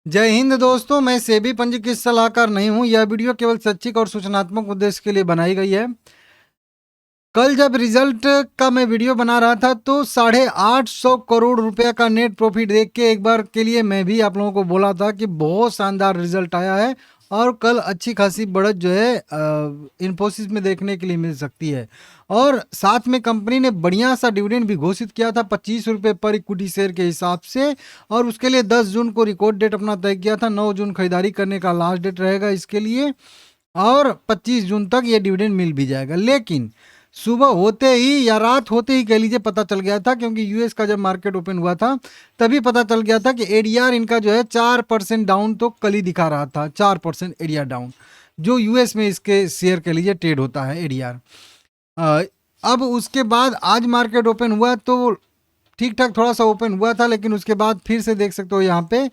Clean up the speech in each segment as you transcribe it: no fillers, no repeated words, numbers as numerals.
जय हिंद दोस्तों, मैं सेबी पंजीकृत सलाहकार नहीं हूं। यह वीडियो केवल शैक्षिक और सूचनात्मक उद्देश्य के लिए बनाई गई है। कल जब रिजल्ट का मैं वीडियो बना रहा था तो 850 करोड़ रुपए का नेट प्रॉफिट देख के एक बार के लिए मैं भी आप लोगों को बोला था कि बहुत शानदार रिजल्ट आया है और कल अच्छी खासी बढ़त जो है इन्फोसिस में देखने के लिए मिल सकती है। और साथ में कंपनी ने बढ़िया सा डिविडेंड भी घोषित किया था 25 रुपये पर इक्विटी शेयर के हिसाब से, और उसके लिए 10 जून को रिकॉर्ड डेट अपना तय किया था। 9 जून खरीदारी करने का लास्ट डेट रहेगा इसके लिए, और 25 जून तक ये डिविडेंड मिल भी जाएगा। लेकिन सुबह होते ही या रात होते ही कह लीजिए पता चल गया था, क्योंकि यूएस का जब मार्केट ओपन हुआ था तभी पता चल गया था कि एडीआर इनका जो है 4% डाउन तो कल ही दिखा रहा था। 4% एडीआर डाउन, जो यूएस में इसके शेयर कह लीजिए ट्रेड होता है एडीआर। अब उसके बाद आज मार्केट ओपन हुआ तो ठीक ठाक थोड़ा सा ओपन हुआ था, लेकिन उसके बाद फिर से देख सकते हो यहाँ पे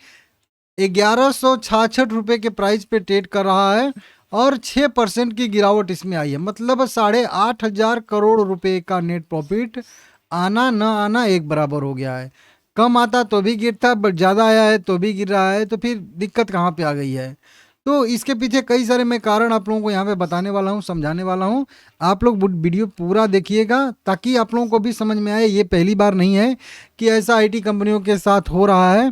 1166 रुपये के प्राइस पे ट्रेड कर रहा है और 6% की गिरावट इसमें आई है। मतलब 8,500 करोड़ रुपए का नेट प्रॉफिट आना न आना एक बराबर हो गया है। कम आता तो भी गिरता, बट ज़्यादा आया है तो भी गिर रहा है, तो फिर दिक्कत कहाँ पे आ गई है। तो इसके पीछे कई सारे मैं कारण आप लोगों को यहाँ पे बताने वाला हूँ, समझाने वाला हूँ। आप लोग वीडियो पूरा देखिएगा ताकि आप लोगों को भी समझ में आए। ये पहली बार नहीं है कि ऐसा आईटी कंपनियों के साथ हो रहा है।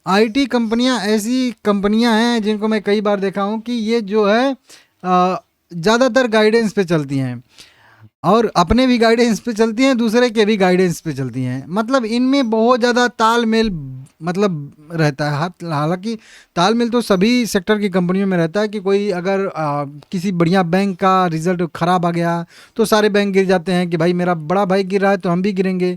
आईटी कंपनियां ऐसी कंपनियां हैं जिनको मैं कई बार देखा हूं कि ये जो है ज़्यादातर गाइडेंस पे चलती हैं, और अपने भी गाइडेंस पे चलती हैं, दूसरे के भी गाइडेंस पे चलती हैं। मतलब इनमें बहुत ज़्यादा तालमेल मतलब रहता है। हालांकि तालमेल तो सभी सेक्टर की कंपनियों में रहता है कि कोई अगर किसी बढ़िया बैंक का रिजल्ट ख़राब आ गया तो सारे बैंक गिर जाते हैं कि भाई मेरा बड़ा भाई गिर रहा है तो हम भी गिरेंगे।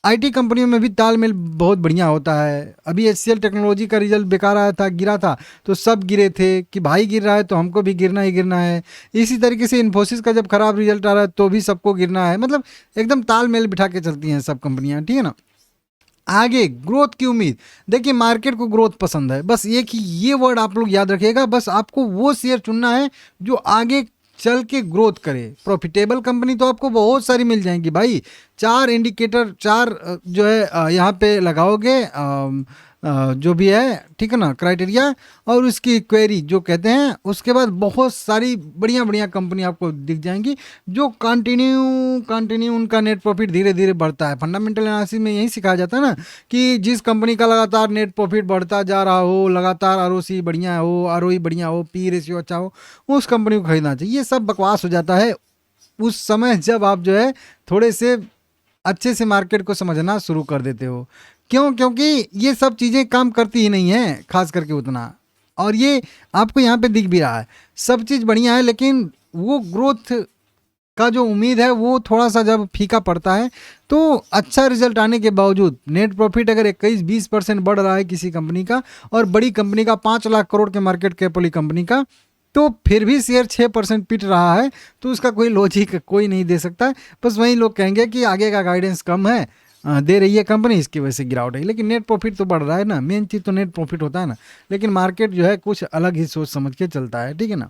आईटी कंपनियों में भी तालमेल बहुत बढ़िया होता है। अभी एचसीएल टेक्नोलॉजी का रिजल्ट बेकार आया था, गिरा था तो सब गिरे थे कि भाई गिर रहा है तो हमको भी गिरना ही गिरना है। इसी तरीके से इन्फोसिस का जब खराब रिजल्ट आ रहा है तो भी सबको गिरना है। मतलब एकदम तालमेल बिठा के चलती हैं सब कंपनियां, ठीक है ना। आगे ग्रोथ की उम्मीद, देखिए मार्केट को ग्रोथ पसंद है, बस एक ही ये वर्ड आप लोग याद रखिएगा। बस आपको वो शेयर चुनना है जो आगे चल के ग्रोथ करे। प्रॉफिटेबल कंपनी तो आपको बहुत सारी मिल जाएंगी भाई। 4 इंडिकेटर, 4 जो है यहाँ पे लगाओगे जो भी है, ठीक है ना, क्राइटेरिया और उसकी क्वेरी जो कहते हैं, उसके बाद बहुत सारी बढ़िया बढ़िया कंपनी आपको दिख जाएंगी जो कंटिन्यू उनका नेट प्रॉफिट धीरे धीरे बढ़ता है। फंडामेंटल एनालिसिस में यही सिखाया जाता है ना कि जिस कंपनी का लगातार नेट प्रॉफिट बढ़ता जा रहा हो, लगातार आरओसी बढ़िया हो, आरओई बढ़िया हो, पी रेशियो अच्छा हो, उस कंपनी को खरीदना चाहिए। ये सब बकवास हो जाता है उस समय जब आप जो है थोड़े से अच्छे से मार्केट को समझना शुरू कर देते हो। क्यों? क्योंकि ये सब चीज़ें काम करती ही नहीं है खास करके उतना, और ये आपको यहाँ पे दिख भी रहा है। सब चीज़ बढ़िया है, लेकिन वो ग्रोथ का जो उम्मीद है वो थोड़ा सा जब फीका पड़ता है तो अच्छा रिजल्ट आने के बावजूद नेट प्रॉफिट अगर 21-20% बढ़ रहा है किसी कंपनी का, और बड़ी कंपनी का 5 लाख करोड़ के मार्केट कैप वाली कंपनी का, तो फिर भी शेयर 6% पिट रहा है, तो उसका कोई लॉजिक कोई नहीं दे सकता है। बस वही लोग कहेंगे कि आगे का गाइडेंस कम है, दे रही है कंपनी, इसकी वजह से गिरावट है। लेकिन नेट प्रॉफिट तो बढ़ रहा है ना, मेन चीज़ तो नेट प्रॉफिट होता है ना। लेकिन मार्केट जो है कुछ अलग ही सोच समझ के चलता है, ठीक है ना।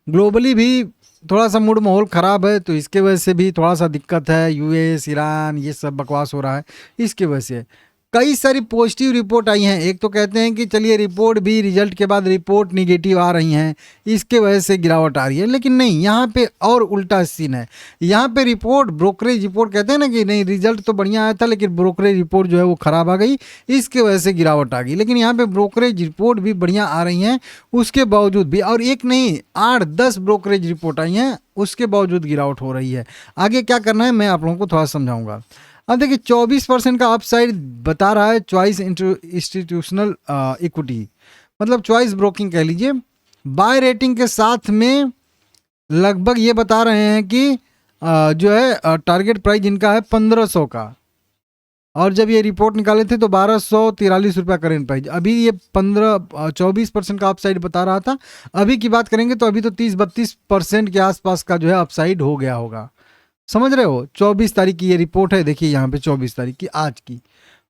ग्लोबली भी थोड़ा सा मूड माहौल ख़राब है, तो इसके वजह से भी थोड़ा सा दिक्कत है। यूएस, ईरान, ये सब बकवास हो रहा है, इसकी वजह से कई सारी पॉजिटिव रिपोर्ट आई हैं। एक तो कहते हैं कि चलिए रिपोर्ट भी, रिजल्ट के बाद रिपोर्ट निगेटिव आ रही हैं, इसके वजह से गिरावट आ रही है। लेकिन नहीं, यहाँ पे और उल्टा सीन है। यहाँ पे रिपोर्ट, ब्रोकरेज रिपोर्ट कहते हैं ना कि नहीं रिजल्ट तो बढ़िया आया था लेकिन ब्रोकरेज रिपोर्ट जो है वो ख़राब आ गई, इसके वजह से गिरावट आ गई। लेकिन यहाँ पे ब्रोकरेज रिपोर्ट भी बढ़िया आ रही हैं उसके बावजूद भी, और एक नहीं 8-10 ब्रोकरेज रिपोर्ट आई हैं उसके बावजूद गिरावट हो रही है। आगे क्या करना है मैं आप लोगों को थोड़ा समझाऊंगा। अब देखिए 24% का अपसाइड बता रहा है चॉइस इंस्टीट्यूशनल इक्विटी, मतलब चॉइस ब्रोकिंग कह लीजिए। बाय रेटिंग के साथ में लगभग ये बता रहे हैं कि जो है टारगेट प्राइस इनका है 1500 का, और जब ये रिपोर्ट निकाले थे तो 1243 रुपया करेंट प्राइस। अभी ये 24% का अपसाइड बता रहा था। अभी की बात करेंगे तो अभी तो 30-32% के आसपास का जो है अपसाइड हो गया होगा। समझ रहे हो? 24 तारीख की ये रिपोर्ट है, देखिए यहाँ पे 24 तारीख की आज की।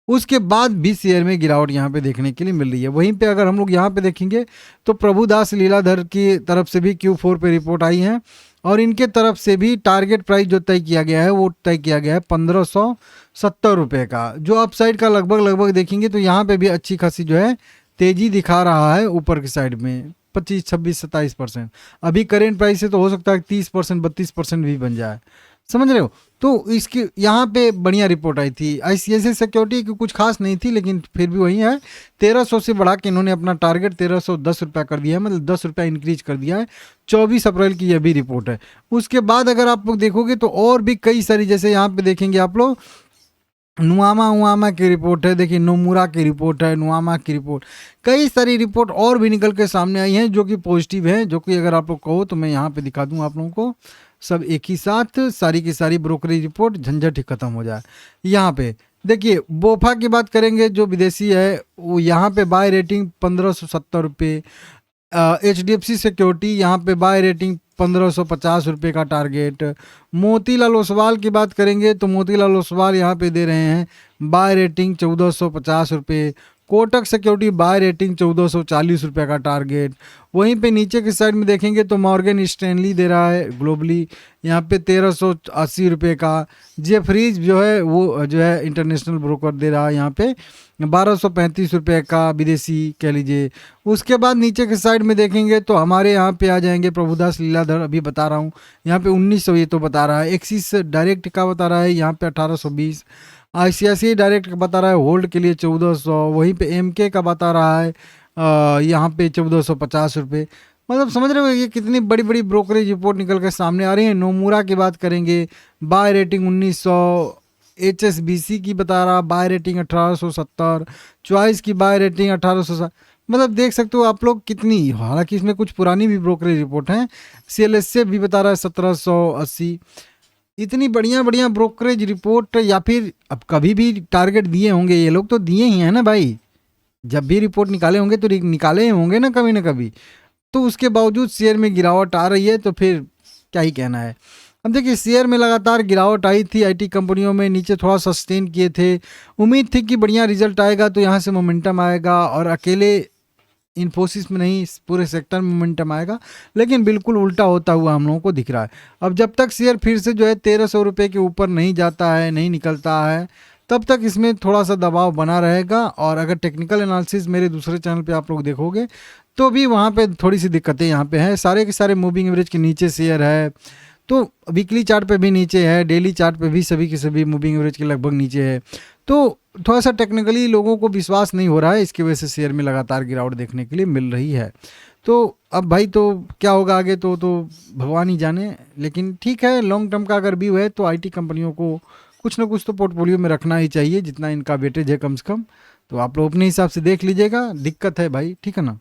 उसके बाद भी शेयर में गिरावट यहाँ पे देखने के लिए मिल रही है। वहीं पे अगर हम लोग यहाँ पे देखेंगे तो प्रभुदास लीलाधर की तरफ से भी Q4 पे रिपोर्ट आई है, और इनके तरफ से भी टारगेट प्राइस जो तय किया गया है वो तय किया गया है 1570 रुपये का, जो अपसाइड का लगभग देखेंगे तो यहाँ पे भी अच्छी खासी जो है तेजी दिखा रहा है ऊपर की साइड में 25, 26, 27%। अभी करेंट प्राइस से तो हो सकता है 30%, 32% भी बन जाए, समझ रहे हो। तो इसकी यहाँ पे बढ़िया रिपोर्ट आई थी। ICICI सिक्योरिटी की कुछ खास नहीं थी, लेकिन फिर भी वही है, 1300 से बढ़ा के इन्होंने अपना टारगेट 1310 रुपया कर दिया है, मतलब 10 रुपया इंक्रीज कर दिया है। 24 अप्रैल की यह भी रिपोर्ट है। उसके बाद अगर आप लोग देखोगे तो और भी कई सारी, जैसे यहाँ पे देखेंगे आप लोग, नुआमा उआमा की रिपोर्ट है, देखिए नोमुरा की रिपोर्ट है, नुआमा की रिपोर्ट, कई सारी रिपोर्ट और भी निकल के सामने आई हैं जो कि पॉजिटिव है, जो कि अगर आप लोग कहो तो मैं यहाँ पे दिखा दूँ आप लोगों को सब एक ही साथ, सारी की सारी ब्रोकरेज रिपोर्ट, झंझट ही खत्म हो जाए। यहाँ पे देखिए बोफा की बात करेंगे जो विदेशी है, वो यहाँ पे बाय रेटिंग 1570 रुपये। HDFC सिक्योरिटी यहाँ पे बाय रेटिंग 1550 रुपये का टारगेट। मोतीलाल ओसवाल की बात करेंगे तो मोतीलाल ओसवाल यहाँ पे दे रहे हैं बाय रेटिंग 1450 रुपये। कोटक सिक्योरिटी बाय रेटिंग 1440 रुपये का टारगेट। वहीं पे नीचे की साइड में देखेंगे तो मॉर्गन स्टैनली दे रहा है ग्लोबली यहाँ पे 1380 रुपये का। जेफरीज जो है वो जो है इंटरनेशनल ब्रोकर दे रहा है यहाँ पे 1235 रुपये का, विदेशी कह लीजिए। उसके बाद नीचे के साइड में देखेंगे तो हमारे यहाँ पे आ जाएंगे प्रभुदास लीलाधर, अभी बता रहा हूँ यहाँ पे 1900 ये तो बता रहा है। एक्सिस डायरेक्ट का बता रहा है यहाँ पे 1820। ICICI डायरेक्ट का बता रहा है होल्ड के लिए 1400। वहीं पे MK का बता रहा है यहाँ पे 1450 रुपये। मतलब समझ रहे हो ये कितनी बड़ी बड़ी ब्रोकरेज रिपोर्ट निकल कर सामने आ रही है। नोमुरा की बात करेंगे बाय रेटिंग 1900। HSBC की बता रहा बाय रेटिंग 1870। चॉइस की बाय रेटिंग 1860। मतलब देख सकते हो आप लोग कितनी, हालांकि इसमें कुछ पुरानी भी ब्रोकरेज रिपोर्ट हैं। CLS से भी बता रहा है 1780। इतनी बढ़िया बढ़िया ब्रोकरेज रिपोर्ट, या फिर अब कभी भी टारगेट दिए होंगे ये लोग, तो दिए ही हैं ना भाई, जब भी रिपोर्ट निकाले होंगे तो निकाले ही होंगे ना कभी ना कभी। तो उसके बावजूद शेयर में गिरावट आ रही है, तो फिर क्या ही कहना है। अब देखिए शेयर में लगातार गिरावट आई थी, IT कंपनियों में नीचे थोड़ा सस्टेन किए थे, उम्मीद थी कि बढ़िया रिजल्ट आएगा तो यहाँ से मोमेंटम आएगा, और अकेले इन्फोसिस में नहीं पूरे सेक्टर में मोमेंटम आएगा, लेकिन बिल्कुल उल्टा होता हुआ हम लोगों को दिख रहा है। अब जब तक शेयर फिर से जो है 1300 रुपये के ऊपर नहीं जाता है, नहीं निकलता है, तब तक इसमें थोड़ा सा दबाव बना रहेगा। और अगर टेक्निकल एनालिसिस मेरे दूसरे चैनल पे आप लोग देखोगे तो भी वहाँ पे थोड़ी सी दिक्कतें यहाँ पे हैं। सारे के सारे मूविंग एवरेज के नीचे शेयर है, तो वीकली चार्ट पे भी नीचे है, डेली चार्ट पे भी सभी के सभी मूविंग एवरेज के लगभग नीचे है। तो थोड़ा सा टेक्निकली लोगों को विश्वास नहीं हो रहा है, इसकी वजह से शेयर में लगातार गिरावट देखने के लिए मिल रही है। तो अब भाई तो क्या होगा आगे तो भगवान ही जाने, लेकिन ठीक है, लॉन्ग टर्म का अगर व्यू है तो IT कंपनियों को कुछ ना कुछ तो पोर्टफोलियो में रखना ही चाहिए, जितना इनका वेटेज है कम से कम। तो आप लोग अपने हिसाब से देख लीजिएगा, दिक्कत है भाई, ठीक है ना।